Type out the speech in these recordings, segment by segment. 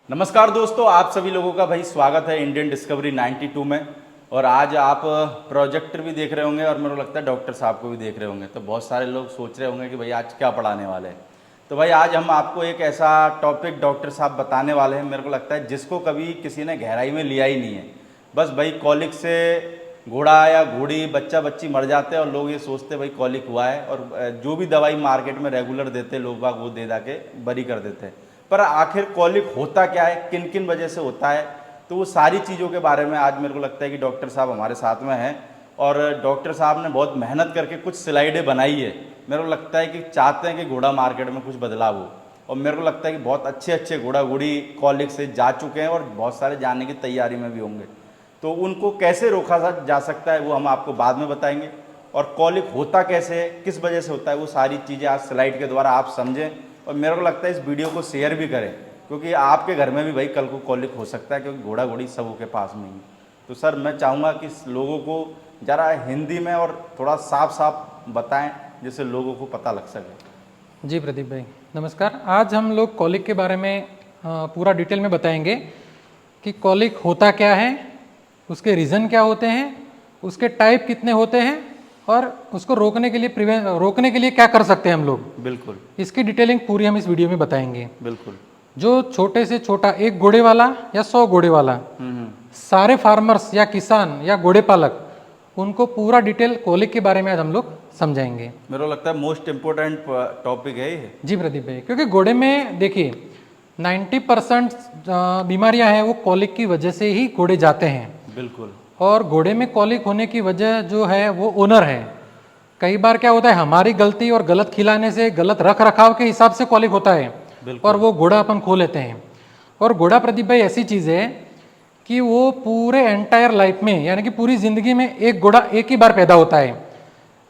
नमस्कार दोस्तों, आप सभी लोगों का भाई स्वागत है इंडियन डिस्कवरी 92 में। और आज आप प्रोजेक्टर भी देख रहे होंगे और मेरे को लगता है डॉक्टर साहब को भी देख रहे होंगे। तो बहुत सारे लोग सोच रहे होंगे कि भाई आज क्या पढ़ाने वाले हैं। तो भाई आज हम आपको एक ऐसा टॉपिक डॉक्टर साहब बताने वाले हैं, मेरे को लगता है जिसको कभी किसी ने गहराई में लिया ही नहीं है। बस भाई कॉलिक से घोड़ा या घोड़ी बच्चा बच्ची मर जाते हैं और लोग ये सोचते भाई कॉलिक हुआ है, और जो भी दवाई मार्केट में रेगुलर देते लोग बाग वो दे के बरी कर देते हैं। पर आखिर कॉलिक होता क्या है, किन किन वजह से होता है, तो वो सारी चीज़ों के बारे में आज मेरे को लगता है कि डॉक्टर साहब हमारे साथ में हैं। और डॉक्टर साहब ने बहुत मेहनत करके कुछ स्लाइडें बनाई है। मेरे को लगता है कि चाहते हैं कि घोड़ा मार्केट में कुछ बदलाव हो, और मेरे को लगता है कि बहुत अच्छे अच्छे घोड़ा घोड़ी कॉलिक से जा चुके हैं और बहुत सारे जाने की तैयारी में भी होंगे। तो उनको कैसे रोका जा सकता है वो हम आपको बाद में बताएंगे। और कॉलिक होता कैसे है, किस वजह से होता है, वो सारी चीज़ें आज स्लाइड के द्वारा आप समझें। और मेरे को लगता है इस वीडियो को शेयर भी करें, क्योंकि आपके घर में भी भाई कल को कॉलिक हो सकता है, क्योंकि घोड़ा घोड़ी सबों के पास में ही। तो सर मैं चाहूँगा कि लोगों को ज़रा हिंदी में और थोड़ा साफ साफ बताएं, जिससे लोगों को पता लग सके। जी प्रदीप भाई नमस्कार। आज हम लोग कॉलिक के बारे में पूरा डिटेल में बताएंगे कि कॉलिक होता क्या है, उसके रीज़न क्या होते हैं, उसके टाइप कितने होते हैं और उसको रोकने के लिए क्या कर सकते हैं हम लोग। बिल्कुल, इसकी डिटेलिंग पूरी हम इस वीडियो में बताएंगे। बिल्कुल। जो छोटे से छोटा 1 घोड़े वाला या 100 घोड़े वाला, सारे फार्मर्स या किसान या घोड़े पालक, उनको पूरा डिटेल कॉलिक के बारे में आज हम लोग समझाएंगे। मेरे को लगता है मोस्ट इम्पोर्टेंट टॉपिक है ये। जी प्रदीप भाई, क्योंकि घोड़े में देखिए 90% बीमारियां हैं वो कॉलिक की वजह से ही घोड़े जाते हैं। बिल्कुल। और घोड़े में कॉलिक होने की वजह जो है वो ओनर है। कई बार क्या होता है, हमारी गलती और गलत खिलाने से, गलत रख रखाव के हिसाब से कॉलिक होता है और वो घोड़ा अपन खो लेते हैं। और घोड़ा प्रदीप भाई ऐसी चीज़ है कि वो पूरे एंटायर लाइफ में, यानी कि पूरी जिंदगी में एक घोड़ा एक ही बार पैदा होता है।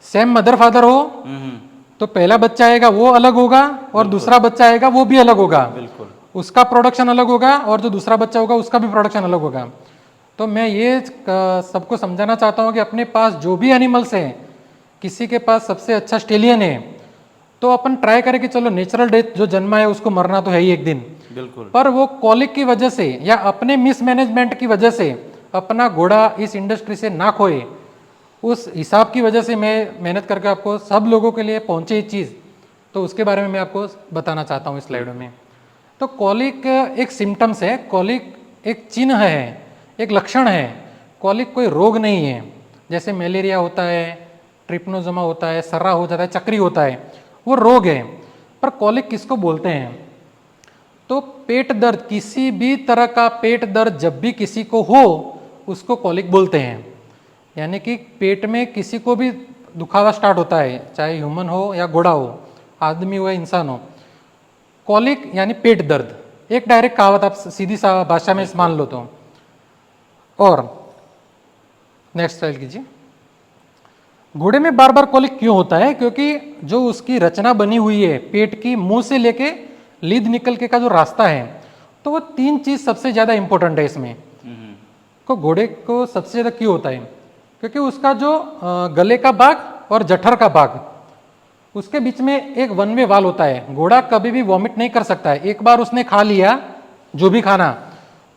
सेम मदर फादर हो तो पहला बच्चा आएगा वो अलग होगा और दूसरा बच्चा आएगा वो भी अलग होगा। बिल्कुल। उसका प्रोडक्शन अलग होगा और जो दूसरा बच्चा होगा उसका भी प्रोडक्शन अलग होगा। तो मैं ये सबको समझाना चाहता हूँ कि अपने पास जो भी एनिमल्स हैं, किसी के पास सबसे अच्छा स्टेलियन है तो अपन ट्राई करें कि चलो नेचुरल डेथ, जो जन्मा है उसको मरना तो है ही एक दिन। बिल्कुल। पर वो कॉलिक की वजह से या अपने मिसमैनेजमेंट की वजह से अपना घोड़ा इस इंडस्ट्री से ना खोए, उस हिसाब की वजह से मैं मेहनत करके आपको सब लोगों के लिए पहुंचे ये चीज़, तो उसके बारे में मैं आपको बताना चाहता हूँ इस स्लाइड में। तो कॉलिक एक सिम्टम्स है, कॉलिक एक चिन्ह है, एक लक्षण है। कॉलिक कोई रोग नहीं है। जैसे मलेरिया होता है, ट्रिपनोसोमा होता है, सर्रा हो जाता है, चक्री होता है, वो रोग है। पर कॉलिक किसको बोलते हैं? तो पेट दर्द, किसी भी तरह का पेट दर्द जब भी किसी को हो उसको कॉलिक बोलते हैं। यानी कि पेट में किसी को भी दुखावा स्टार्ट होता है, चाहे ह्यूमन हो या घोड़ा हो, आदमी हो या इंसान हो, कॉलिक यानी पेट दर्द, एक डायरेक्ट कहावत आप सीधी सा भाषा में मान लो तो। और नेक्स्ट स्लाइड कीजिए। घोड़े में बार बार कॉलिक क्यों होता है? क्योंकि जो उसकी रचना बनी हुई है, पेट की मुंह से लेके लीद निकल के का जो रास्ता है, तो वो 3 चीज सबसे ज्यादा इंपॉर्टेंट है इसमें। को घोड़े को सबसे ज्यादा क्यों होता है? क्योंकि उसका जो गले का भाग और जठर का भाग, उसके बीच में एक वन वे वाल होता है। घोड़ा कभी भी वॉमिट नहीं कर सकता है। एक बार उसने खा लिया जो भी खाना,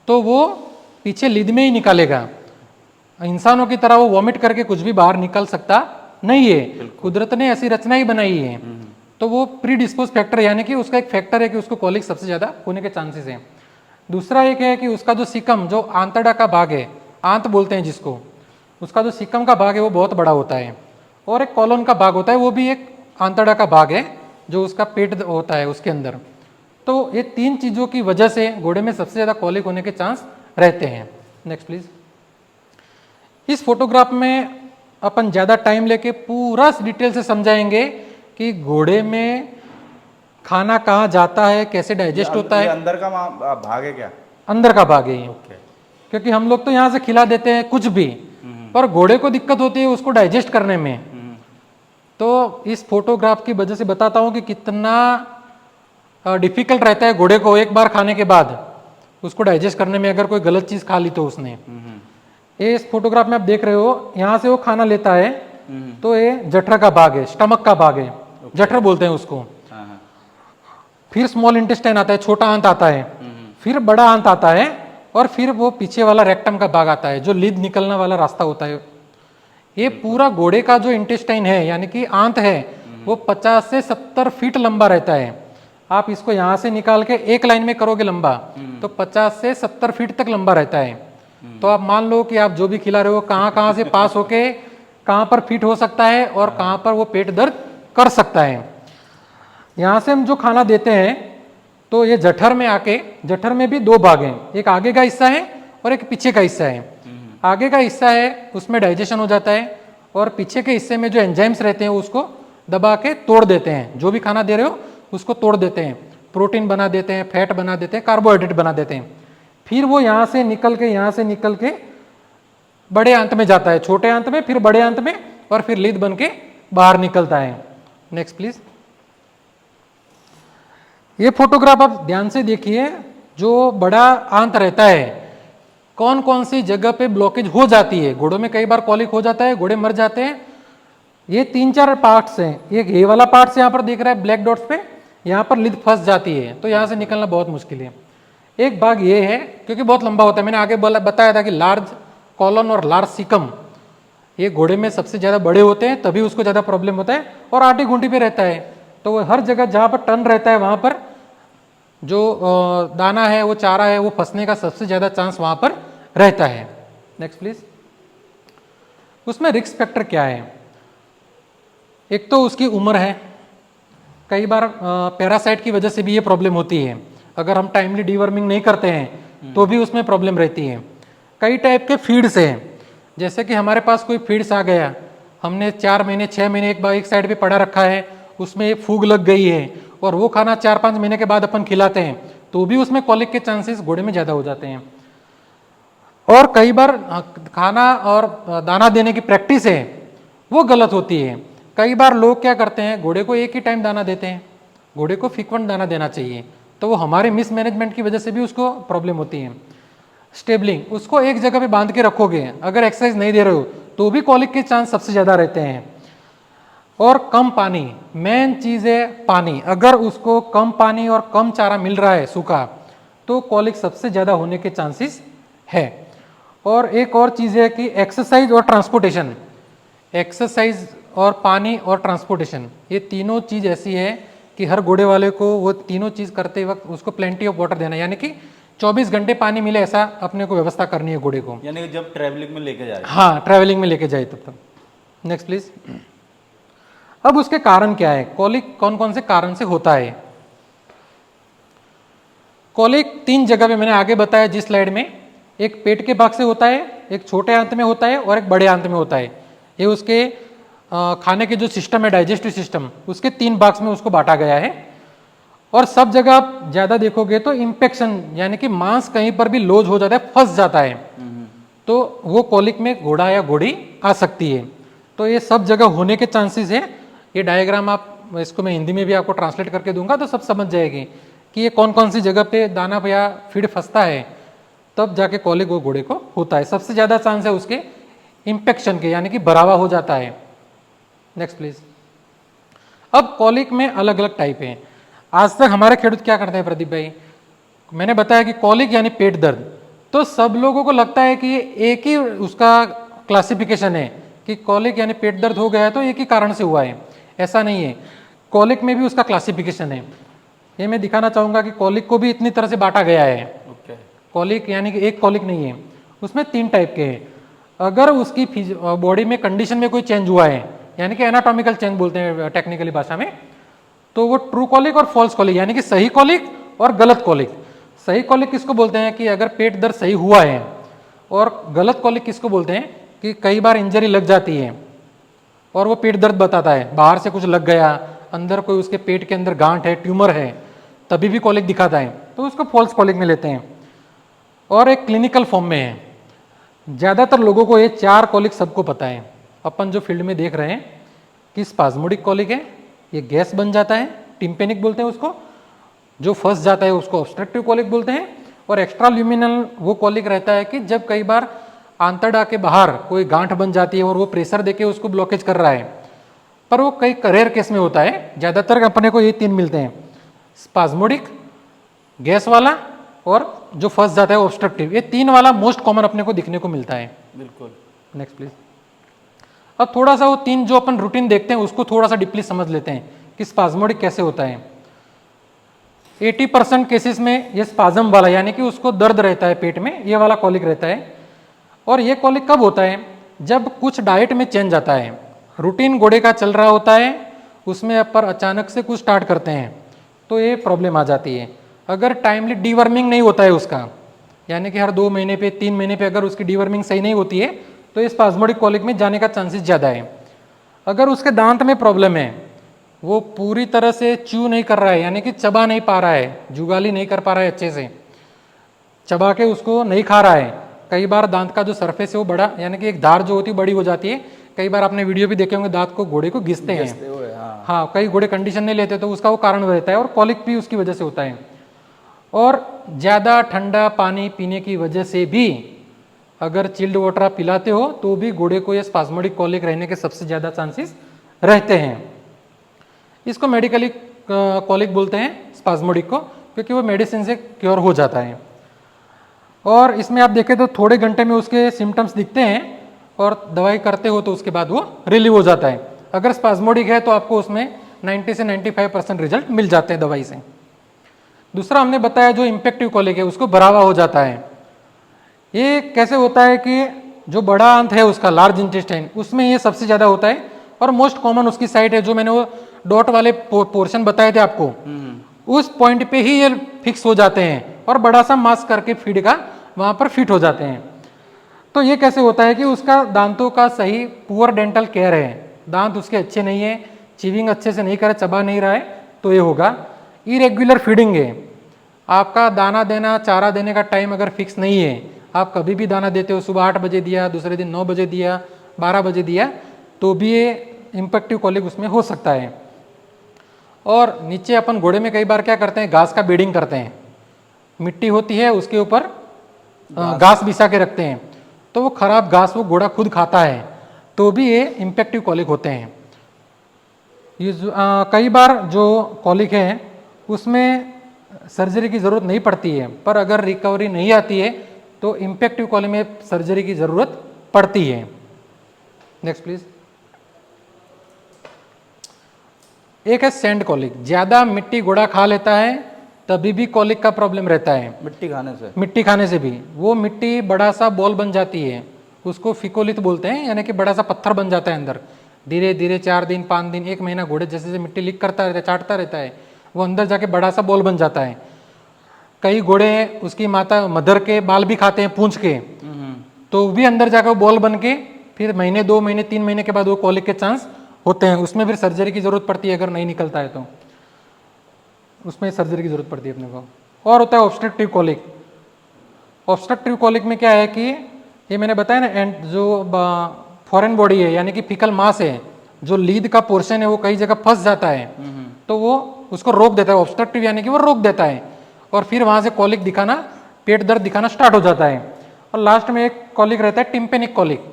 तो वो पीछे लीद में ही निकालेगा। इंसानों की तरह वो वॉमिट करके कुछ भी बाहर निकल सकता नहीं है। कुदरत ने ऐसी रचना ही बनाई है। तो वो प्री डिस्पोज फैक्टर, यानी कि उसका एक फैक्टर है कि उसको कॉलिक सबसे ज्यादा होने के चांसेस हैं। दूसरा एक है कि उसका जो सिकम, जो आंतड़ा का भाग है, आंत बोलते हैं जिसको, उसका जो सिकम का भाग है वो बहुत बड़ा होता है। और एक कॉलोन का भाग होता है, वो भी एक आंतड़ा का भाग है, जो उसका पेट होता है उसके अंदर। तो ये 3 चीजों की वजह से घोड़े में सबसे ज्यादा कॉलिक होने के चांस रहते हैं। Next please. इस फोटोग्राफ में अपन ज्यादा टाइम लेके पूरा डिटेल से समझाएंगे कि घोड़े में खाना कहाँ जाता है, कैसे डाइजेस्ट होता है। अंदर का भाग है क्या? अंदर का भाग है ये। ओके। क्योंकि हम लोग तो यहाँ से खिला देते हैं कुछ भी, पर घोड़े को दिक्कत होती है उसको डाइजेस्ट करने में। तो इस फोटोग्राफ की वजह से बताता हूँ कि कितना डिफिकल्ट रहता है घोड़े को एक बार खाने के बाद उसको डाइजेस्ट करने में, अगर कोई गलत चीज खा ली तो उसने। ये इस फोटोग्राफ में आप देख रहे हो, यहाँ से वो खाना लेता है तो ये जठर का भाग है, स्टमक का भाग है, जठर बोलते हैं उसको। फिर स्मॉल इंटेस्टाइन आता है, छोटा आंत आता है, फिर बड़ा आंत आता है और फिर वो पीछे वाला रेक्टम का भाग आता है जो लीद निकलने वाला रास्ता होता है। ये पूरा घोड़े का जो इंटेस्टाइन है यानी कि आंत है वो 50 से 70 फीट लंबा रहता है। आप इसको यहाँ से निकाल के एक लाइन में करोगे लंबा तो 50 से 70 फीट तक लंबा रहता है। तो आप मान लो कि आप जो भी खिला रहे हो कहाँ कहाँ से पास होके कहाँ पर फिट हो सकता है और कहाँ पर वो पेट दर्द कर सकता है। यहाँ से हम जो खाना देते हैं तो ये जठर में आके, जठर में भी दो भाग हैं, एक आगे का हिस्सा है और एक पीछे का हिस्सा है। आगे का हिस्सा है उसमें डाइजेशन हो जाता है और पीछे के हिस्से में जो एंजाइम्स रहते हैं उसको दबा के तोड़ देते हैं। जो भी खाना दे रहे हो उसको तोड़ देते हैं, प्रोटीन बना देते हैं, फैट बना देते हैं, कार्बोहाइड्रेट बना देते हैं। फिर वो यहाँ से निकल के बड़े अंत में जाता है, छोटे अंत में, फिर बड़े अंत में और फिर लीद बन के बाहर निकलता है। Next please. ये फोटोग्राफ आप ध्यान से देखिए। जो बड़ा आंत रहता है कौन कौन सी जगह पे ब्लॉकेज हो जाती है। घोड़ों में कई बार कॉलिक हो जाता है, घोड़े मर जाते हैं। ये 3-4 पार्ट्स हैं। एक ये वाला पार्ट्स यहाँ पर दिख रहा है ब्लैक डॉट्स पे, यहाँ पर लीद फंस जाती है तो यहाँ से निकलना बहुत मुश्किल है। एक भाग ये है क्योंकि बहुत लंबा होता है, मैंने आगे बताया था कि लार्ज कॉलन और लार्ज सिकम ये घोड़े में सबसे ज़्यादा बड़े होते हैं तभी उसको ज़्यादा प्रॉब्लम होता है और आटी घूंटी पे रहता है। तो वो हर जगह जहाँ पर टर्न रहता है वहाँ पर जो दाना है वो चारा है वो फंसने का सबसे ज़्यादा चांस वहाँ पर रहता है। Next please. उसमें रिस्क फैक्टर क्या है? एक तो उसकी उम्र है, कई बार पैरासाइट की वजह से भी ये प्रॉब्लम होती है। अगर हम टाइमली डीवर्मिंग नहीं करते हैं तो भी उसमें प्रॉब्लम रहती है। कई टाइप के फीड्स हैं, जैसे कि हमारे पास कोई फीड्स आ गया, हमने 4 महीने 6 महीने एक साइड पे पड़ा रखा है, उसमें एक फूग लग गई है और वो खाना 4-5 महीने के बाद अपन खिलाते हैं तो भी उसमें कॉलिक के चांसेस घोड़े में ज़्यादा हो जाते हैं। और कई बार खाना और दाना देने की प्रैक्टिस है वो गलत होती है। कई बार लोग क्या करते हैं, घोड़े को एक ही टाइम दाना देते हैं, घोड़े को फ्रीक्वेंट दाना देना चाहिए, तो वो हमारे मिसमैनेजमेंट की वजह से भी उसको प्रॉब्लम होती है। स्टेबलिंग, उसको एक जगह पे बांध के रखोगे, अगर एक्सरसाइज नहीं दे रहे हो तो भी कॉलिक के चांस सबसे ज़्यादा रहते हैं। और कम पानी, मेन चीज़ है पानी। अगर उसको कम पानी और कम चारा मिल रहा है सूखा तो कॉलिक सबसे ज़्यादा होने के चांसेस है। और एक और चीज़ है कि एक्सरसाइज और ट्रांसपोर्टेशन, एक्सरसाइज और पानी और ट्रांसपोर्टेशन, ये तीनों चीज़ ऐसी है कि हर घोड़े वाले को वो तीनों चीज़ करते वक्त उसको प्लेंटी ऑफ वाटर देना, यानी कि 24 घंटे पानी मिले ऐसा अपने को व्यवस्था करनी है घोड़े को, यानी कि जब ट्रैवलिंग में लेके जाए। हाँ, ट्रैवलिंग में लेके जाए तब तक। Next please. अब उसके कारण क्या है, कॉलिक कौन कौन से कारण से होता है? कॉलिक 3 जगह पे मैंने आगे बताया जिस स्लाइड में, एक पेट के भाग से होता है, एक छोटे आंत में होता है और एक बड़े आंत में होता है। ये उसके खाने के जो सिस्टम है, डाइजेस्टिव सिस्टम, उसके 3 भाग में उसको बांटा गया है। और सब जगह आप ज़्यादा देखोगे तो इन्फेक्शन, यानी कि मांस कहीं पर भी लॉज हो जाता है, फंस जाता है, तो वो कॉलिक में घोड़ा या घोड़ी आ सकती है। तो ये सब जगह होने के चांसेस है। ये डायग्राम आप, इसको मैं हिंदी में भी आपको ट्रांसलेट करके दूंगा तो सब समझ जाएगी कि ये कौन कौन सी जगह पे दाना या फीड फंसता है, तब जाके कॉलिक वो घोड़े को होता है। सबसे ज़्यादा चांस है उसके इन्फेक्शन के, यानी कि भरावा हो जाता है। Next please. अब कॉलिक में अलग अलग टाइप हैं। आज तक हमारे खेडूत क्या करते हैं प्रदीप भाई, मैंने बताया कि कॉलिक यानी पेट दर्द, तो सब लोगों को लगता है कि एक ही उसका क्लासिफिकेशन है कि कॉलिक यानी पेट दर्द हो गया है तो एक ही कारण से हुआ है। ऐसा नहीं है, कॉलिक में भी उसका क्लासिफिकेशन है। ये मैं दिखाना चाहूँगा कि कॉलिक को भी इतनी तरह से बांटा गया है। कॉलिक यानी कि एक कॉलिक नहीं है, उसमें 3 टाइप के हैं। अगर उसकी बॉडी में कंडीशन में कोई चेंज हुआ है, यानी कि एनाटॉमिकल चेंज बोलते हैं टेक्निकली भाषा में, तो वो ट्रू कॉलिक और फॉल्स कॉलिक, यानी कि सही कॉलिक और गलत कॉलिक। सही कॉलिक किसको बोलते हैं कि अगर पेट दर्द सही हुआ है, और गलत कॉलिक किसको बोलते हैं कि कई बार इंजरी लग जाती है और वो पेट दर्द बताता है, बाहर से कुछ लग गया, अंदर कोई उसके पेट के अंदर गांठ है, ट्यूमर है, तभी भी कॉलिक दिखाता है, तो उसको फॉल्स कॉलिक में लेते हैं। और एक क्लिनिकल फॉर्म में है। ज़्यादातर लोगों को ये 4 कॉलिक सबको पता है। अपन जो फील्ड में देख रहे हैं कि स्पाज्मोडिक कॉलिक है, ये गैस बन जाता है, टिम्पेनिक बोलते हैं उसको, जो फंस जाता है उसको ऑब्स्ट्रक्टिव कॉलिक बोलते हैं। और एक्स्ट्रा ल्यूमिनल वो कॉलिक रहता है कि जब कई बार आंतड़ा के बाहर कोई गांठ बन जाती है और वो प्रेशर देके उसको ब्लॉकेज कर रहा है, पर वो कई रेयर केस में होता है। ज़्यादातर अपने को ये 3 मिलते हैं, स्पाज्मोडिक, गैस वाला और जो फंस जाता है ऑब्स्ट्रक्टिव, ये 3 वाला मोस्ट कॉमन अपने को दिखने को मिलता है। बिल्कुल। Next please. अब थोड़ा सा वो 3 जो अपन रूटीन देखते हैं उसको थोड़ा सा डीपली समझ लेते हैं कि स्पाज्मोडिक कैसे होता है। 80% केसेस में ये स्पाज्म वाला यानी कि उसको दर्द रहता है पेट में, ये वाला कॉलिक रहता है। और ये कॉलिक कब होता है? जब कुछ डाइट में चेंज आता है, रूटीन घोड़े का चल रहा होता है, उसमें पर अचानक से कुछ स्टार्ट करते हैं तो ये प्रॉब्लम आ जाती है। अगर टाइमली डीवर्मिंग नहीं होता है उसका, यानी कि हर 2 महीने पे 3 महीने पे अगर उसकी डीवर्मिंग सही नहीं होती है तो ये स्पाज्मोडिक कॉलिक में जाने का चांसेस ज़्यादा है। अगर उसके दांत में प्रॉब्लम है, वो पूरी तरह से च्यू नहीं कर रहा है, यानी कि चबा नहीं पा रहा है, जुगाली नहीं कर पा रहा है, अच्छे से चबा के उसको नहीं खा रहा है, कई बार दांत का जो सरफेस है वो बड़ा, यानी कि एक धार जो होती है बड़ी हो जाती है। कई बार आपने वीडियो भी देखे होंगे, दांत को घोड़े को घिसते हैं। हाँ, कई घोड़े कंडीशन नहीं लेते तो उसका वो कारण रहता है, और कॉलिक भी उसकी वजह से होता है। और ज़्यादा ठंडा पानी पीने की वजह से भी, अगर चिल्ड वाटर आप पिलाते हो तो भी घोड़े को ये स्पाज्मोडिक कॉलिक रहने के सबसे ज़्यादा चांसेस रहते हैं। इसको मेडिकली कॉलिक बोलते हैं स्पाज्मोडिक को, क्योंकि वो मेडिसिन से क्योर हो जाता है। और इसमें आप देखें तो थोड़े घंटे में उसके सिम्टम्स दिखते हैं, और दवाई करते हो तो उसके बाद वो रिलीव हो जाता है। अगर स्पाज्मोडिक है तो आपको उसमें 90 से 95% रिजल्ट मिल जाते हैं दवाई से। दूसरा हमने बताया जो इम्पेक्टिव कॉलिक है उसको बढ़ावा हो जाता है। ये कैसे होता है कि जो बड़ा अंत है उसका, लार्ज इंटेस्टाइन, उसमें ये सबसे ज़्यादा होता है, और मोस्ट कॉमन उसकी साइट है जो मैंने वो डॉट वाले पोर्शन बताए थे आपको, उस पॉइंट पे ही ये फिक्स हो जाते हैं और बड़ा सा मास करके फीड का वहाँ पर फिट हो जाते हैं। तो ये कैसे होता है कि उसका दांतों का सही पुअर डेंटल केयर है, दांत उसके अच्छे नहीं है, चीविंग अच्छे से नहीं करे, चबा नहीं रहा है, तो ये होगा। इरेगुलर फीडिंग है, आपका दाना देना, चारा देने का टाइम अगर फिक्स नहीं है, आप कभी भी दाना देते हो, सुबह 8 बजे दिया, दूसरे दिन 9 बजे दिया, 12 बजे दिया, तो भी ये इम्पेक्टिव कॉलिक उसमें हो सकता है। और नीचे अपन घोड़े में कई बार क्या करते हैं, घास का बेडिंग करते हैं, मिट्टी होती है उसके ऊपर घास बिछा के रखते हैं, तो वो खराब घास वो घोड़ा खुद खाता है, तो भी ये इम्पेक्टिव कॉलिक होते हैं। ये कई बार जो कॉलिक है उसमें सर्जरी की ज़रूरत नहीं पड़ती है, पर अगर रिकवरी नहीं आती है तो इम्पेक्टिव कॉलिक में सर्जरी की ज़रूरत पड़ती है। Next please. एक है सैंड कॉलिक, ज़्यादा मिट्टी घोड़ा खा लेता है तभी भी कॉलिक का प्रॉब्लम रहता है। मिट्टी खाने से भी वो मिट्टी बड़ा सा बॉल बन जाती है, उसको फिकोलित बोलते हैं, यानी कि बड़ा सा पत्थर बन जाता है अंदर। धीरे धीरे 4 दिन 5 दिन 1 महीना घोड़े जैसे जैसे मिट्टी लीक करता रहता है, चाटता रहता है, वो अंदर जाके बड़ा सा बॉल बन जाता है। कई घोड़े उसकी माता मदर के बाल भी खाते हैं पूंछ के, तो भी अंदर जाकर बॉल बन के फिर महीने 2 महीने 3 महीने के बाद वो कॉलिक के चांस होते हैं। उसमें फिर सर्जरी की जरूरत पड़ती है, अगर नहीं निकलता है तो उसमें सर्जरी की जरूरत पड़ती है अपने को। और होता है ऑब्स्ट्रक्टिव कॉलिक। ऑब्स्ट्रक्टिव कॉलिक में क्या है कि ये मैंने बताया ना, एंड जो फॉरेन बॉडी है यानी कि फिकल मास है, जो लीद का पोर्शन है वो कई जगह फंस जाता है, तो वो उसको रोक देता है। ऑब्स्ट्रक्टिव यानी कि वो रोक देता है, और फिर वहां से कॉलिक दिखाना, पेट दर्द दिखाना स्टार्ट हो जाता है। और लास्ट में एक कॉलिक रहता है टिम्पेनिक कॉलिक,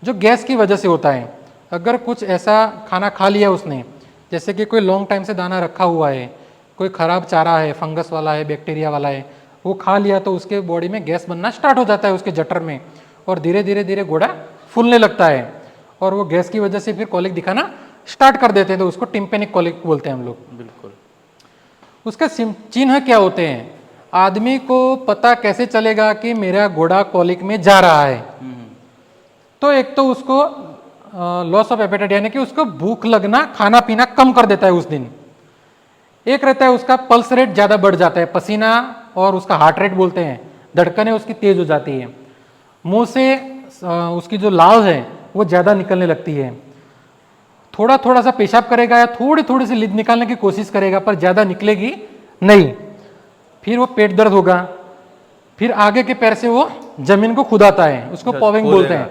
जो गैस की वजह से होता है। अगर कुछ ऐसा खाना खा लिया उसने, जैसे कि कोई लॉन्ग टाइम से दाना रखा हुआ है, कोई खराब चारा है, फंगस वाला है, बैक्टीरिया वाला है, वो खा लिया तो उसके बॉडी में गैस बनना स्टार्ट हो जाता है उसके जठर में, और धीरे धीरे धीरे घोड़ा फूलने लगता है, और वो गैस की वजह से फिर कॉलिक दिखाना स्टार्ट कर देते हैं, तो उसको टिम्पेनिक कॉलिक बोलते हैं हम लोग। बिल्कुल। उसका चिन्ह क्या होते हैं? आदमी को पता कैसे चलेगा कि मेरा घोड़ा कॉलिक में जा रहा है? तो एक तो उसको लॉस ऑफ एपेटाइट यानी कि उसको भूख लगना, खाना पीना कम कर देता है उस दिन। एक रहता है उसका पल्स रेट ज्यादा बढ़ जाता है, पसीना और उसका हार्ट रेट बोलते हैं, धड़कनें उसकी तेज हो जाती है। मुंह से उसकी जो लाल है वो ज्यादा निकलने लगती है। थोड़ा थोड़ा सा पेशाब करेगा या थोड़ी थोड़ी सी लिद निकालने की कोशिश करेगा, पर ज्यादा निकलेगी नहीं। फिर वो पेट दर्द होगा, फिर आगे के पैर से वो जमीन को खुदाता है, उसको पॉविंग बोलते हैं,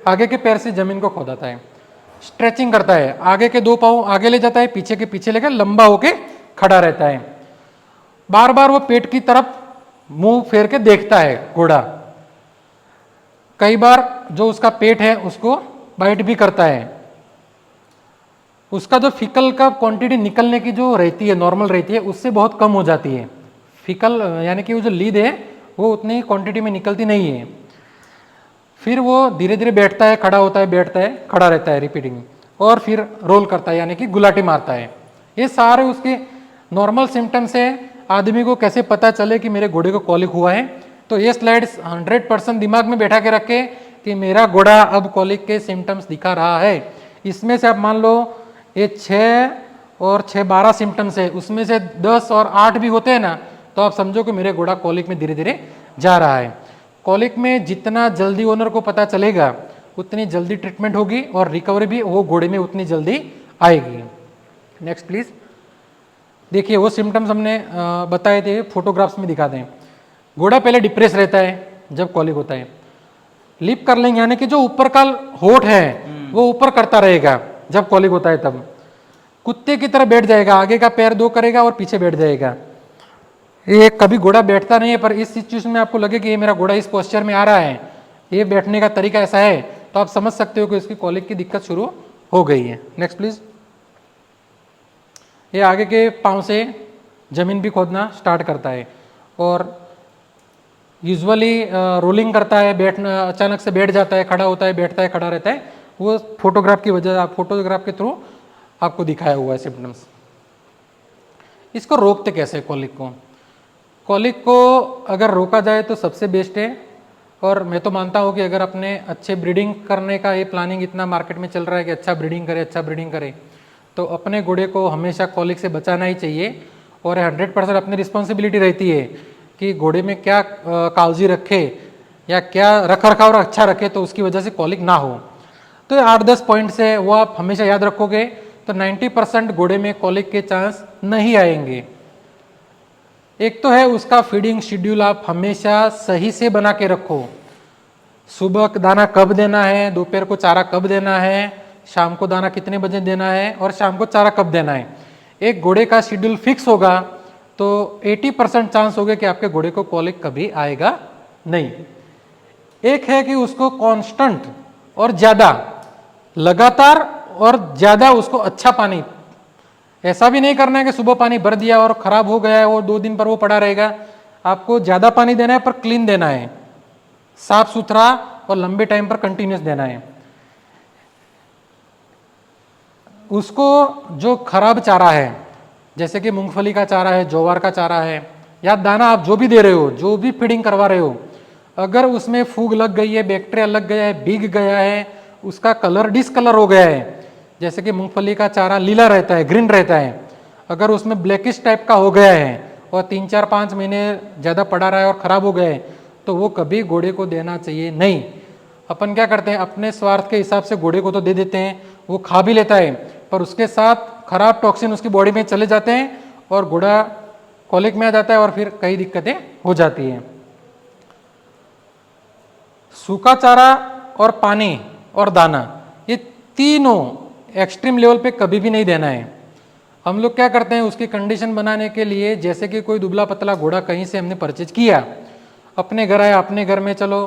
आगे के पैर से जमीन को खोदाता है। स्ट्रेचिंग करता है, आगे के 2 पाँव आगे ले जाता है, पीछे के पीछे लेकर लंबा होके खड़ा रहता है। बार बार वो पेट की तरफ मुंह फेर के देखता है घोड़ा। कई बार जो उसका पेट है उसको बाइट भी करता है। उसका जो फिकल का क्वांटिटी निकलने की जो रहती है, नॉर्मल रहती है, उससे बहुत कम हो जाती है। फिकल यानी कि वो जो लीद है वो उतनी क्वांटिटी में निकलती नहीं है। फिर वो धीरे धीरे बैठता है, खड़ा होता है, बैठता है, खड़ा रहता है रिपीटिंग, और फिर रोल करता है यानी कि गुलाटी मारता है। ये सारे उसके नॉर्मल सिम्टम्स है। आदमी को कैसे पता चले कि मेरे घोड़े को कॉलिक हुआ है? तो ये स्लाइड्स 100% दिमाग में बैठा के रखे कि मेरा घोड़ा अब कॉलिक के सिम्टम्स दिखा रहा है। इसमें से आप मान लो ये 6 और 6 12 सिम्टम्स है, उसमें से 10 और 8 भी होते हैं ना, तो आप समझो कि मेरे घोड़ा कॉलिक में धीरे धीरे जा रहा है। कॉलिक में जितना जल्दी ओनर को पता चलेगा उतनी जल्दी ट्रीटमेंट होगी और रिकवरी भी वो घोड़े में उतनी जल्दी आएगी। Next please. देखिए वो सिम्टम्स हमने बताए थे, फोटोग्राफ्स में दिखाते हैं। घोड़ा पहले डिप्रेस रहता है जब कॉलिक होता है। लिप कर्लिंग यानी कि जो ऊपर का होठ है वो ऊपर करता रहेगा जब कॉलिक होता है तब। कुत्ते की तरह बैठ जाएगा, आगे का पैर 2 करेगा और पीछे बैठ जाएगा। ये कभी घोड़ा बैठता नहीं है, पर इस सिचुएशन में आपको लगे कि ये मेरा घोड़ा इस पोस्चर में आ रहा है, ये बैठने का तरीका ऐसा है, तो आप समझ सकते हो कि उसकी कॉलिक की दिक्कत शुरू हो गई है। Next please. ये आगे के पांव से जमीन भी खोदना स्टार्ट करता है और यूजुअली रोलिंग करता है, बैठना अचानक से बैठ जाता है, खड़ा होता है, बैठता है, खड़ा रहता है। वो फोटोग्राफ की वजह, फोटोग्राफ के थ्रू आपको दिखाया हुआ है सिम्टम्स। इसको रोकते कैसे कॉलिक को? कॉलिक को अगर रोका जाए तो सबसे बेस्ट है, और मैं तो मानता हूँ कि अगर अपने अच्छे ब्रीडिंग करने का ये प्लानिंग इतना मार्केट में चल रहा है कि अच्छा ब्रीडिंग करे, अच्छा ब्रीडिंग करे, तो अपने घोड़े को हमेशा कॉलिक से बचाना ही चाहिए। और 100% अपनी रिस्पॉन्सिबिलिटी रहती है कि घोड़े में क्या काळजी रखे या क्या रख रखाव अच्छा रखे तो उसकी वजह से कॉलिक ना हो। तो 8-10 पॉइंट्स है, वो आप हमेशा याद रखोगे तो 90% घोड़े में कॉलिक के चांस नहीं आएंगे। एक तो है उसका फीडिंग शेड्यूल आप हमेशा सही से बना के रखो। सुबह दाना कब देना है, दोपहर को चारा कब देना है, शाम को दाना कितने बजे देना है और शाम को चारा कब देना है। एक घोड़े का शेड्यूल फिक्स होगा तो 80% चांस होगा कि आपके घोड़े को कॉलिक कभी आएगा नहीं। एक है कि उसको कांस्टेंट और ज्यादा, लगातार और ज्यादा उसको अच्छा पानी, ऐसा भी नहीं करना है कि सुबह पानी भर दिया और खराब हो गया है और 2 दिन पर वो पड़ा रहेगा। आपको ज्यादा पानी देना है पर क्लीन देना है, साफ सुथरा और लंबे टाइम पर कंटिन्यूस देना है। उसको जो खराब चारा है जैसे कि मूंगफली का चारा है, ज्वार का चारा है, या दाना आप जो भी दे रहे हो, जो भी फीडिंग करवा रहे हो, अगर उसमें फूग लग गई है, बैक्टीरिया लग गया है, भीग गया है, उसका कलर डिसकलर हो गया है, जैसे कि मूंगफली का चारा लीला रहता है, ग्रीन रहता है, अगर उसमें ब्लैकिश टाइप का हो गया है और 3-4-5 महीने ज़्यादा पड़ा रहा है और ख़राब हो गए, तो वो कभी घोड़े को देना चाहिए नहीं। अपन क्या करते हैं, अपने स्वार्थ के हिसाब से घोड़े को तो दे देते हैं, वो खा भी लेता है, पर उसके साथ खराब टॉक्सिन उसकी बॉडी में चले जाते हैं और घोड़ा कॉलिक में आ जाता है और फिर कई दिक्कतें हो जाती हैं। सूखा चारा और पानी और दाना, ये तीनों एक्सट्रीम लेवल पे कभी भी नहीं देना है। हम लोग क्या करते हैं, उसकी कंडीशन बनाने के लिए, जैसे कि कोई दुबला पतला घोड़ा कहीं से हमने परचेज किया, अपने घर आया, अपने घर में चलो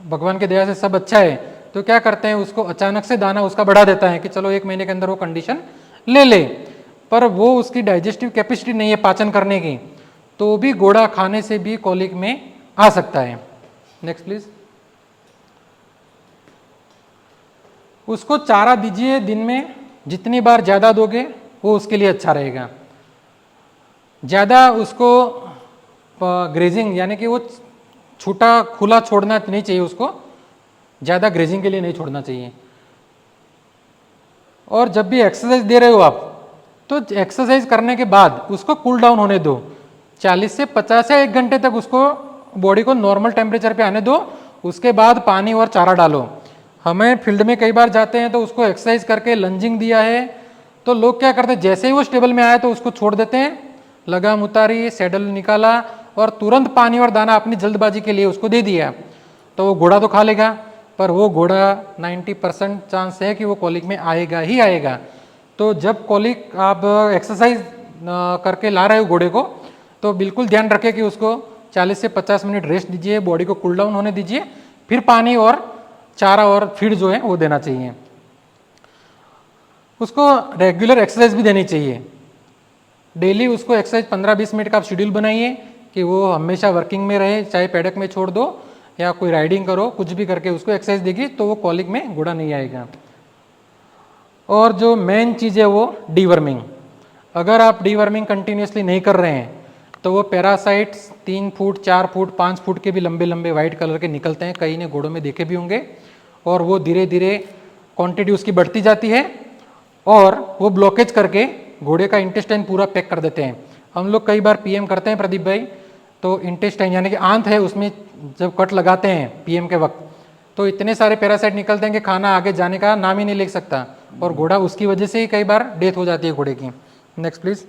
भगवान की दया से सब अच्छा है, तो क्या करते हैं, उसको अचानक से दाना उसका बढ़ा देता है कि चलो 1 महीने के अंदर वो कंडीशन ले ले, पर वो उसकी डाइजेस्टिव कैपेसिटी नहीं है पाचन करने की, तो भी घोड़ा खाने से भी कॉलिक में आ सकता है। Next please. उसको चारा दीजिए, दिन में जितनी बार ज़्यादा दोगे वो उसके लिए अच्छा रहेगा। ज़्यादा उसको ग्रेजिंग यानी कि वो छूटा खुला छोड़ना नहीं चाहिए, उसको ज़्यादा ग्रेजिंग के लिए नहीं छोड़ना चाहिए। और जब भी एक्सरसाइज दे रहे हो आप, तो एक्सरसाइज करने के बाद उसको कूल डाउन होने दो, 40 से 50 या 1 घंटे तक उसको बॉडी को नॉर्मल टेम्परेचर पे आने दो, उसके बाद पानी और चारा डालो। हमें फील्ड में कई बार जाते हैं तो उसको एक्सरसाइज करके लंजिंग दिया है, तो लोग क्या करते हैं, जैसे ही वो स्टेबल में आया तो उसको छोड़ देते हैं, लगाम उतारी, सैडल निकाला और तुरंत पानी और दाना अपनी जल्दबाजी के लिए उसको दे दिया, तो वो घोड़ा तो खा लेगा, पर वो घोड़ा 90% चांस है कि वो कॉलिक में आएगा ही आएगा। तो जब कॉलिक आप एक्सरसाइज करके ला रहे हो घोड़े को, तो बिल्कुल ध्यान रखें कि उसको 40 से 50 मिनट रेस्ट दीजिए, बॉडी को कूल डाउन होने दीजिए, फिर पानी और चारा और फीड जो है वो देना चाहिए। उसको रेगुलर एक्सरसाइज भी देनी चाहिए। डेली उसको एक्सरसाइज 15-20 मिनट का आप शेड्यूल बनाइए, कि वो हमेशा वर्किंग में रहे, चाहे पैडक में छोड़ दो या कोई राइडिंग करो, कुछ भी करके उसको एक्सरसाइज देगी तो वो कॉलिक में घोड़ा नहीं आएगा। और जो मेन चीज़ है वो डीवर्मिंग। अगर आप डीवर्मिंग कंटिन्यूसली नहीं कर रहे हैं तो वो पैरासाइट्स 3 फुट 4 फुट 5 फुट के भी लंबे लंबे वाइट कलर के निकलते हैं, कई ने घोड़ों में देखे भी होंगे, और वो धीरे धीरे क्वांटिटी उसकी बढ़ती जाती है और वो ब्लॉकेज करके घोड़े का इंटेस्टाइन पूरा पैक कर देते हैं। हम लोग कई बार पीएम करते हैं प्रदीप भाई, तो इंटेस्टाइन यानी कि आंत है उसमें जब कट लगाते हैं पीएम के वक्त तो इतने सारे पैरासाइट निकलते हैं कि खाना आगे जाने का नाम ही नहीं ले सकता, और घोड़ा उसकी वजह से ही कई बार डेथ हो जाती है घोड़े की। Next please.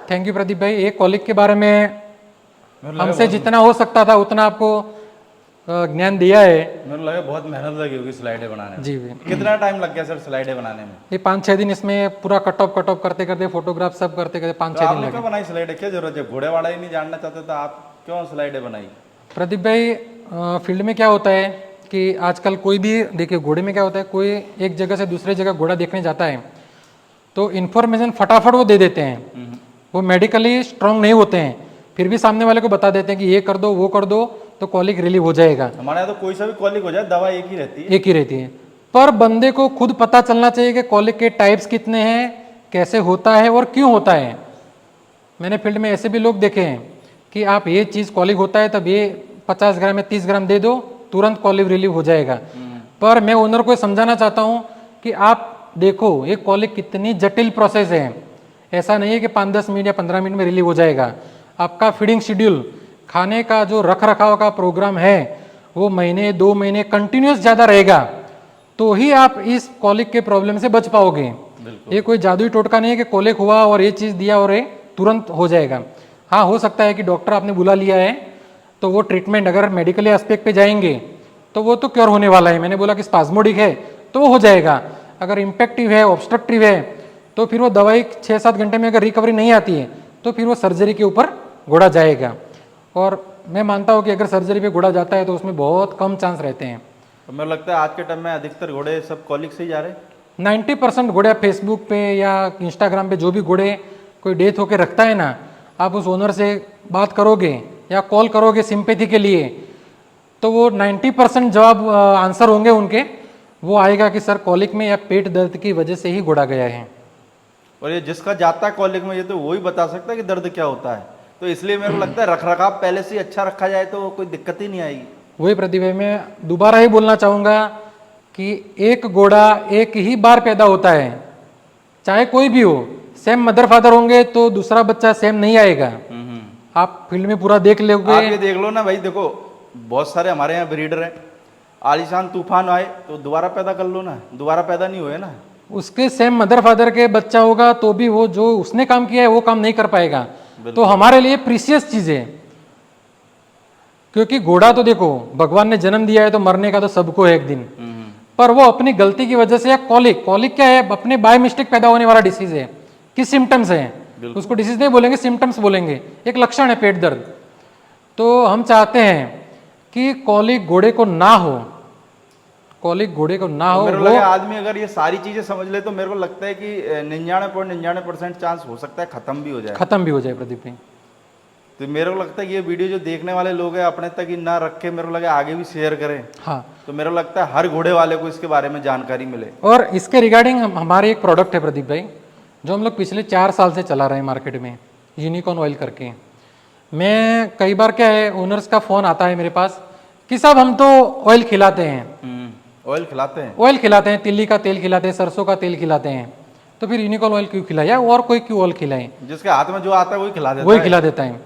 Thank you Pradeep भाई। एक कॉलिक के बारे में हमसे जितना हो सकता था उतना आपको ज्ञान दिया है। मेरे लगा बहुत मेहनत लगी होगी स्लाइडें बनाने में। जी भाई। कितना टाइम लग गया सर स्लाइडें बनाने में? ये 5-6 दिन इसमें पूरा कट ऑफ करते करते फोटोग्राफ सब करते करते 5-6 दिन आपने लगे। क्यों बनाई स्लाइडें? क्या जरूरत है? घोड़े वाड़ा ही नहीं जानना चाहते तो आप क्यों स्लाइडें बनाई? प्रदीप भाई फील्ड में क्या होता है कि आजकल कोई भी देखिए, घोड़े में क्या होता है, कोई एक जगह से दूसरे जगह घोड़ा देखने जाता है तो इन्फॉर्मेशन फटाफट वो दे देते हैं, वो मेडिकली स्ट्रांग नहीं होते हैं, फिर भी सामने वाले को बता देते हैं कि ये कर दो वो कर दो तो कॉलिक रिलीव हो जाएगा। हमारे यहाँ तो कोई सा भी कॉलिक हो जाए दवा एक ही रहती है। एक ही रहती है, पर बंदे को खुद पता चलना चाहिए कि कॉलिक के टाइप्स कितने हैं, कैसे होता है और क्यों होता है। मैंने फील्ड में ऐसे भी लोग देखे हैं कि आप ये चीज़ कॉलिक होता है तब ये 50 ग्राम या 30 ग्राम दे दो, तुरंत कॉलिक रिलीव हो जाएगा। पर मैं ओनर को समझाना चाहता हूँ कि आप देखो ये कॉलिक कितनी जटिल प्रोसेस है। ऐसा नहीं है कि 5-10 मिनट या 15 मिनट में रिलीव हो जाएगा। आपका फीडिंग शेड्यूल, खाने का जो रख रखाव का प्रोग्राम है वो महीने 2 महीने कंटिन्यूस ज़्यादा रहेगा तो ही आप इस कॉलिक के प्रॉब्लम से बच पाओगे। ये कोई जादुई टोटका नहीं है कि कॉलिक हुआ और ये चीज़ दिया और ये तुरंत हो जाएगा। हाँ, हो सकता है कि डॉक्टर आपने बुला लिया है तो वो ट्रीटमेंट अगर मेडिकली एस्पेक्ट पे जाएंगे तो वो तो क्योर होने वाला है। मैंने बोला कि स्पाज्मोडिक है तो वो हो जाएगा, अगर इम्पेक्टिव है ऑब्स्ट्रक्टिव है तो फिर वो दवाई 6-7 घंटे में अगर रिकवरी नहीं आती है तो फिर वो सर्जरी के ऊपर घोड़ा जाएगा। और मैं मानता हूँ कि अगर सर्जरी पे घोड़ा जाता है तो उसमें बहुत कम चांस रहते हैं। तो मुझे लगता है आज के टाइम में अधिकतर घोड़े सब कॉलिक से ही जा रहे हैं। 90% घोड़े फेसबुक पे या इंस्टाग्राम पे जो भी घोड़े कोई डेथ होके रखता है ना, आप उस ओनर से बात करोगे या कॉल करोगे सिंपैथी के लिए तो वो 90% जवाब आंसर होंगे उनके, वो आएगा कि सर कॉलिक में या पेट दर्द की वजह से ही घोड़ा गया है। और ये जिसका जाता है कॉलिक में ये तो वही बता सकता है कि दर्द क्या होता है। तो इसलिए मेरे को लगता है रख रखाव पहले से ही अच्छा रखा जाए तो कोई दिक्कत ही नहीं आएगी। वही प्रतिभा, मैं दोबारा ही बोलना चाहूँगा कि एक घोड़ा एक ही बार पैदा होता है, चाहे कोई भी हो। सेम मदर फादर होंगे तो दूसरा बच्चा सेम नहीं आएगा। आप फील्ड में पूरा देख लोगे। आप ये देख लो ना भाई, देखो बहुत सारे हमारे यहाँ ब्रीडर हैं, आलीशान तूफान आए तो दोबारा पैदा कर लो ना, दोबारा पैदा नहीं हुए ना। उसके सेम मदर फादर के बच्चा होगा तो भी वो जो उसने काम किया है वो काम नहीं कर पाएगा। तो हमारे लिए प्रीसियस चीज है, क्योंकि घोड़ा तो देखो भगवान ने जन्म दिया है तो मरने का तो सबको है एक दिन, पर वो अपनी गलती की वजह से या कॉलिक क्या है, अपने बाय मिस्टेक पैदा होने वाला डिसीज है। किस सिम्टम्स है, उसको डिसीज नहीं बोलेंगे, सिम्टम्स बोलेंगे, एक लक्षण है पेट दर्द। तो हम चाहते हैं कि कॉलिक घोड़े को ना हो, कॉलिक घोड़े को ना हो। मेरे को लगा आदमी अगर ये सारी चीजें समझ ले तो मेरे को लगता है कि 99.99% चांस हो सकता है खत्म भी हो जाए। खत्म भी हो जाए प्रदीप भाई। तो मेरे को लगता है कि ये वीडियो जो देखने वाले लोग हैं अपने तक ही ना रख के मेरे को लगा आगे भी शेयर करें। हाँ, तो मेरे को लगता है हर घोड़े वाले को इसके बारे में जानकारी मिले। और इसके रिगार्डिंग हमारे एक प्रोडक्ट है प्रदीप भाई, जो हम लोग पिछले 4 साल से चला रहे हैं मार्केट में, यूनिकॉर्न ऑयल करके। मैं कई बार क्या है, ओनर्स का फोन आता है मेरे पास कि साहब हम तो ऑयल खिलाते हैं, ऑयल खिलाते हैं, ऑयल खिलाते हैं, तिल्ली का तेल खिलाते हैं, सरसों का तेल खिलाते हैं, तो फिर यूनिकॉर्न ऑयल क्यों खिलाया, और कोई क्यों ऑयल खिलाए? जिसके हाथ में जो आता है वही खिला देता वही है। खिला देता है।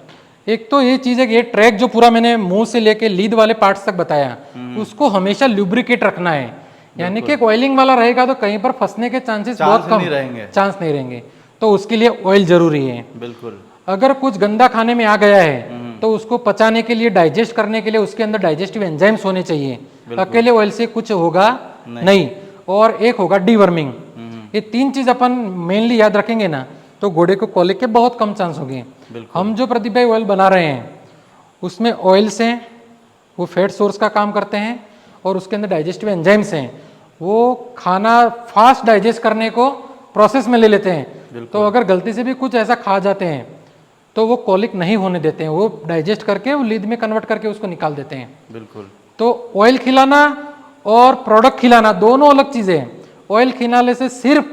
एक तो ये चीज है कि ये ट्रैक जो पूरा मैंने मुंह से लेके लीद वाले पार्ट्स तक बताया, उसको हमेशा लुब्रिकेट रखना है, यानी कि ऑयलिंग वाला रहेगा तो कहीं पर फंसने के चांसेस बहुत कम रहेंगे, चांस नहीं रहेंगे। तो उसके लिए ऑयल जरूरी है। बिल्कुल। अगर कुछ गंदा खाने में आ गया है तो उसको पचाने के लिए, डाइजेस्ट करने के लिए उसके अंदर डाइजेस्टिव एंजाइम्स होने चाहिए। अकेले ऑयल से कुछ होगा नहीं। और एक होगा डीवर्मिंग। ये 3 चीज अपन मेनली याद रखेंगे ना तो घोड़े को कॉलिक के बहुत कम चांस होंगे। हम जो प्रतिभा ऑयल बना रहे हैं उसमें ऑयल्स हैं, वो फैट सोर्स का काम करते हैं, और उसके अंदर डाइजेस्टिव एंजाइम्स हैं, वो खाना फास्ट डाइजेस्ट करने को प्रोसेस में ले लेते हैं। तो अगर गलती से भी कुछ ऐसा खा जाते हैं तो वो कॉलिक नहीं होने देते हैं, वो डाइजेस्ट करके वो लीद में कन्वर्ट करके उसको निकाल देते हैं। बिल्कुल। तो ऑयल खिलाना और प्रोडक्ट खिलाना दोनों अलग चीज़ें हैं। ऑयल खिलाने से सिर्फ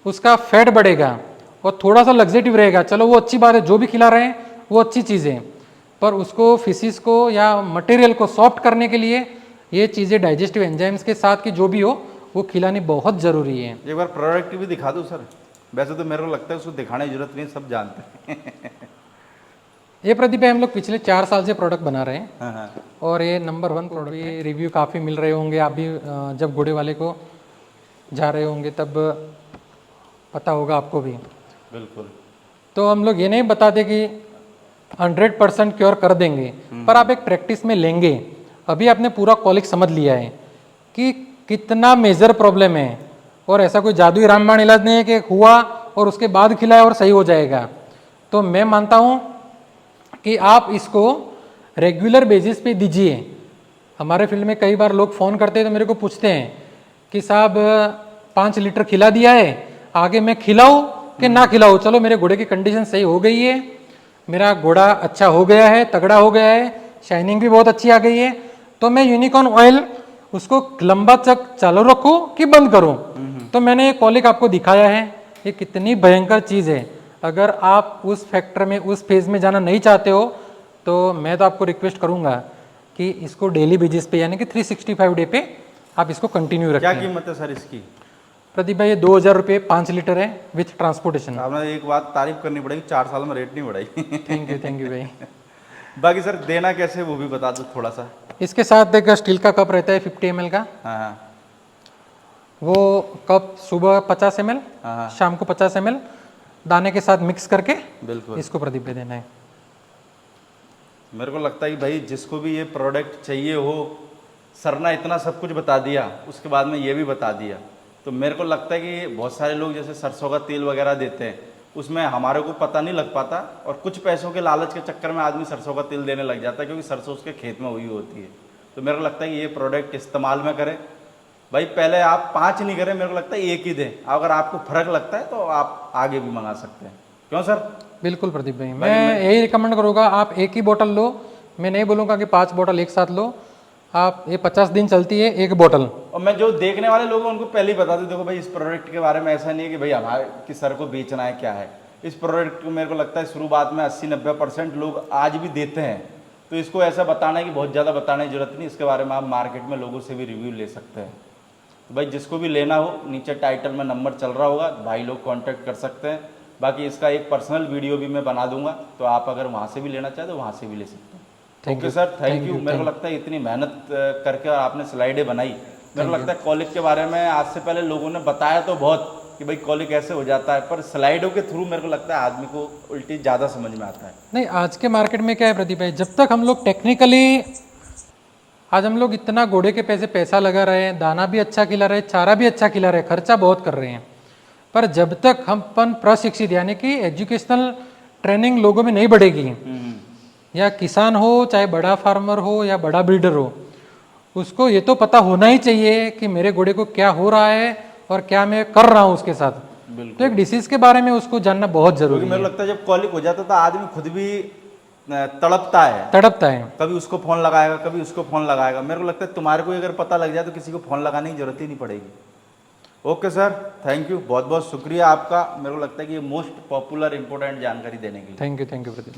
उसका फैट बढ़ेगा और थोड़ा सा लग्जेटिव रहेगा, चलो वो अच्छी बात है, जो भी खिला रहे हैं वो अच्छी चीज़ें हैं, पर उसको फिशिस को या मटेरियल को सॉफ्ट करने के लिए ये चीज़ें डाइजेस्टिव एंजाइम्स के साथ की जो भी हो वो खिलानी बहुत ज़रूरी है। एक बार प्रोडक्ट भी दिखा दूँ सर? वैसे तो मेरे को लगता है उसको दिखाने की जरूरत नहीं, सब जानते हैं। ये प्रदीप भाई हम लोग पिछले 4 साल से प्रोडक्ट बना रहे हैं हाँ हाँ। और ये नंबर 1 प्रोडक्ट है। रिव्यू काफ़ी मिल रहे होंगे, आप भी जब घोड़े वाले को जा रहे होंगे तब पता होगा आपको भी। बिल्कुल। तो हम लोग ये नहीं बताते कि 100% क्योर कर देंगे, पर आप एक प्रैक्टिस में लेंगे। अभी आपने पूरा कॉलिक समझ लिया है कि कितना मेजर प्रॉब्लम है, और ऐसा कोई जादुई रामबाण इलाज नहीं है कि हुआ और उसके बाद खिलाया और सही हो जाएगा। तो मैं मानता हूँ कि आप इसको रेगुलर बेसिस पे दीजिए। हमारे फील्ड में कई बार लोग फ़ोन करते हैं तो मेरे को पूछते हैं कि साहब 5 लीटर खिला दिया है, आगे मैं खिलाऊं कि ना खिलाऊं? चलो मेरे घोड़े की कंडीशन सही हो गई है, मेरा घोड़ा अच्छा हो गया है, तगड़ा हो गया है, शाइनिंग भी बहुत अच्छी आ गई है, तो मैं यूनिकॉर्न ऑयल उसको लंबा तक चालू रखूं कि बंद करूं? तो मैंने ये कॉलिक आपको दिखाया है, ये कितनी भयंकर चीज़ है। अगर आप उस फैक्टर में, उस फेज में जाना नहीं चाहते हो तो मैं तो आपको रिक्वेस्ट करूंगा कि इसको डेली बेसिस पे यानी कि 365 डे पे आप इसको कंटिन्यू क्या रखें। कीमत है सर इसकी? प्रदीप भाई ये 2000 रुपये 5 लीटर है विथ ट्रांसपोर्टेशन। आपने एक बात तारीफ करनी पड़ेगी, 4 साल में रेट नहीं बढ़ाई। थैंक यू भाई। बाकी सर देना कैसे वो भी बता दो थोड़ा सा। इसके साथ एक स्टील का कप रहता है 50 ml का, हाँ हाँ वो कप सुबह 50 ml, हाँ हाँ। शाम को 50 ml दाने के साथ मिक्स करके बिल्कुल। इसको प्रदीप पे देना है। मेरे को लगता है कि भाई जिसको भी ये प्रोडक्ट चाहिए हो, सर ने इतना सब कुछ बता दिया, उसके बाद में ये भी बता दिया, तो मेरे को लगता है कि बहुत सारे लोग जैसे सरसों का तेल वगैरह देते हैं, उसमें हमारे को पता नहीं लग पाता, और कुछ पैसों के लालच के चक्कर में आदमी सरसों का तेल देने लग जाता है, क्योंकि सरसों उसके खेत में हुई होती है। तो मेरे को लगता है कि ये प्रोडक्ट इस्तेमाल में करें भाई। पहले आप 5 नहीं करें, मेरे को लगता है 1 ही दें। अगर आपको फर्क लगता है तो आप आगे भी मंगा सकते हैं। क्यों सर? बिल्कुल प्रदीप भाई, मैं यही रिकमेंड करूँगा, आप एक ही बोतल लो। मैं नहीं बोलूँगा कि 5 बोतल एक साथ लो, आप ये 50 दिन चलती है एक बोतल। और मैं जो देखने वाले लोग हैं उनको पहले ही बता दूं, देखो भाई इस प्रोडक्ट के बारे में ऐसा नहीं है कि भाई हमारे कि सर को बेचना है, क्या है इस प्रोडक्ट को। मेरे को लगता है शुरुआत में 80-90% लोग आज भी देते हैं, तो इसको ऐसा बताना है कि बहुत ज़्यादा बताने की जरूरत नहीं। इसके बारे में आप मार्केट में लोगों से भी रिव्यू ले सकते हैं। तो भाई जिसको भी लेना हो, नीचे टाइटल में नंबर चल रहा होगा, भाई लोग कांटेक्ट कर सकते हैं। बाकी इसका एक पर्सनल वीडियो भी मैं बना दूंगा, तो आप अगर वहाँ से भी लेना चाहे तो वहाँ से भी ले सकते हैं। Okay sir, thank you. मेरे को लगता है इतनी मेहनत करके और आपने स्लाइडें बनाई, मेरे को लगता है कॉलिक के बारे में आज से पहले लोगों ने बताया तो बहुत कि भाई कॉलिक ऐसे हो जाता है, पर स्लाइडों के थ्रू मेरे को लगता है आदमी को उल्टी ज़्यादा समझ में आता है। नहीं, आज के मार्केट में क्या है प्रदीप भाई, जब तक हम लोग टेक्निकली, आज हम लोग इतना घोड़े के पैसा लगा रहे हैं, दाना भी अच्छा खिला रहे हैं, चारा भी अच्छा खिला रहे हैं, खर्चा बहुत कर रहे हैं, पर जब तक हम प्रशिक्षित यानी कि एजुकेशनल ट्रेनिंग लोगों में नहीं बढ़ेगी, या किसान हो चाहे बड़ा फार्मर हो या बड़ा ब्रीडर हो, उसको ये तो पता होना ही चाहिए कि मेरे घोड़े को क्या हो रहा है और क्या मैं कर रहा हूँ उसके साथ। तो एक डिसीज के बारे में उसको जानना बहुत जरूरी है। मेरे को लगता है जब कॉलिक हो जाता है तो आदमी खुद भी तड़पता है, कभी उसको फोन लगाएगा, कभी उसको फोन लगाएगा। मेरे को लगता है तुम्हारे को अगर पता लग जाए तो किसी को फोन लगाने की जरूरत ही नहीं पड़ेगी। ओके सर, थैंक यू, बहुत बहुत शुक्रिया आपका। मेरे को लगता है कि ये मोस्ट पॉपुलर इंपॉर्टेंट जानकारी देने के लिए। Thank you Pradeep.